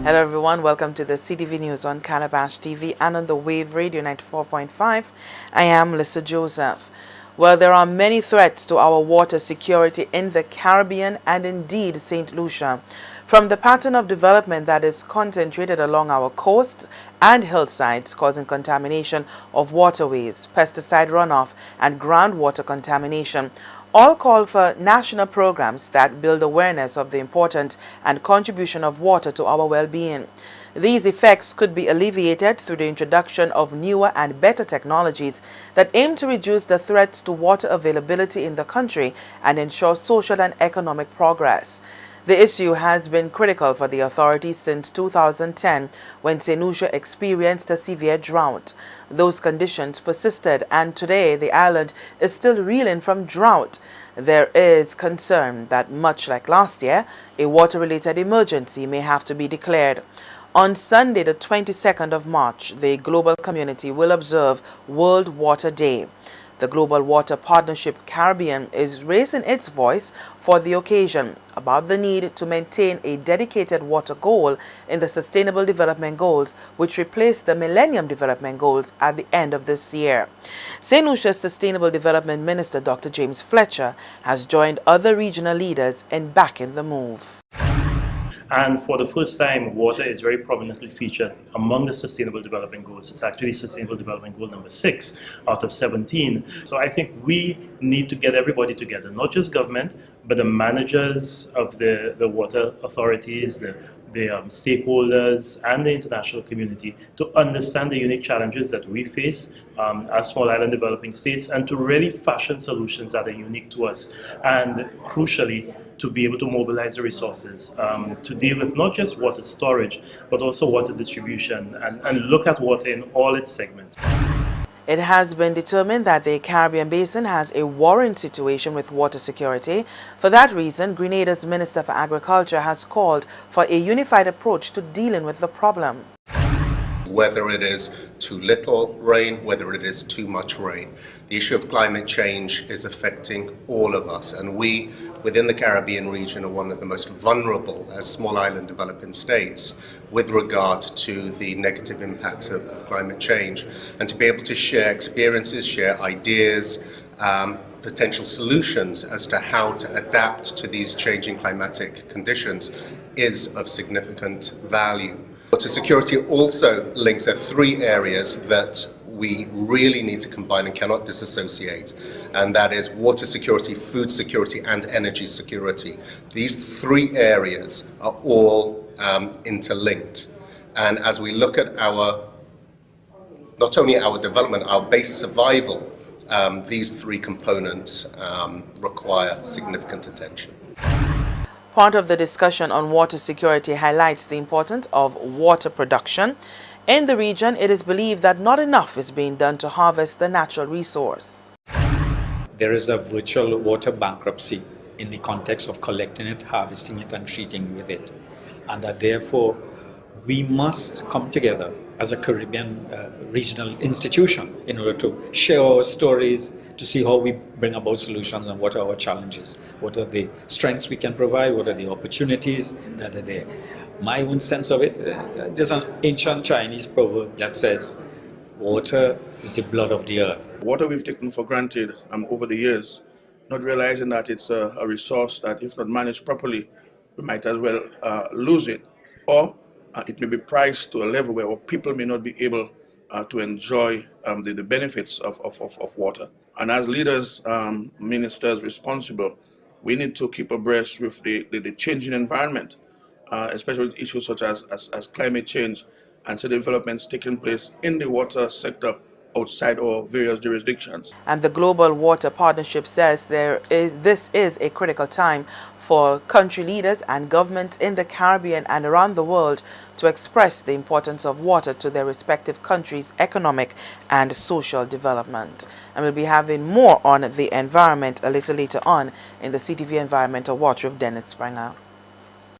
Hello everyone, welcome to the CTV News on Calabash TV and on the Wave Radio 94.5. I am Lisa Joseph. Well, there are many threats to our water security in the Caribbean and indeed St. Lucia. From the pattern of development that is concentrated along our coast and hillsides, causing contamination of waterways, pesticide runoff, and groundwater contamination, all call for national programs that build awareness of the importance and contribution of water to our well-being. These effects could be alleviated through the introduction of newer and better technologies that aim to reduce the threats to water availability in the country and ensure social and economic progress. The issue has been critical for the authorities since 2010, when St. Lucia experienced a severe drought. Those conditions persisted, and today the island is still reeling from drought. There is concern that, much like last year, a water-related emergency may have to be declared. On Sunday, the 22nd of March, the global community will observe World Water Day. The Global Water Partnership Caribbean is raising its voice for the occasion about the need to maintain a dedicated water goal in the Sustainable Development Goals, which replace the Millennium Development Goals at the end of this year. St. Lucia's Sustainable Development Minister, Dr. James Fletcher, has joined other regional leaders in backing the move. And for the first time, water is very prominently featured among the Sustainable Development Goals. It's actually Sustainable Development Goal number 6 out of 17. So I think we need to get everybody together, not just government, but the managers of the water authorities, the stakeholders and the international community to understand the unique challenges that we face as small island developing states, and to really fashion solutions that are unique to us, and crucially to be able to mobilize the resources to deal with not just water storage but also water distribution, and look at water in all its segments. It has been determined that the Caribbean Basin has a worrying situation with water security. For that reason, Grenada's Minister for Agriculture has called for a unified approach to dealing with the problem. Whether it is too little rain, whether it is too much rain, the issue of climate change is affecting all of us, and we within the Caribbean region are one of the most vulnerable as small island developing states with regard to the negative impacts of climate change. And to be able to share experiences, share ideas, potential solutions as to how to adapt to these changing climatic conditions is of significant value. Water security also links at 3 areas that we really need to combine and cannot disassociate, and that is water security, food security, and energy security. These 3 areas are all interlinked, and as we look at not only our development, our base survival, these 3 components require significant attention. Part of the discussion on water security highlights the importance of water production. In the region, it is believed that not enough is being done to harvest the natural resource. There is a virtual water bankruptcy in the context of collecting it, harvesting it, and treating with it. And that therefore, we must come together as a Caribbean regional institution in order to share our stories, to see how we bring about solutions and what are our challenges, what are the strengths we can provide, what are the opportunities that are there. My own sense of it, there's an ancient Chinese proverb that says, water is the blood of the earth. Water we've taken for granted over the years, not realizing that it's a resource that if not managed properly, we might as well lose it, or it may be priced to a level where people may not be able to enjoy the benefits of water. And as leaders, ministers responsible, we need to keep abreast with the changing environment, especially with issues such as climate change and the developments taking place in the water sector outside our various jurisdictions. And the Global Water Partnership says this is a critical time for country leaders and governments in the Caribbean and around the world to express the importance of water to their respective countries' economic and social development. And we'll be having more on the environment a little later on in the CTV Environmental Watch with Dennis Springer.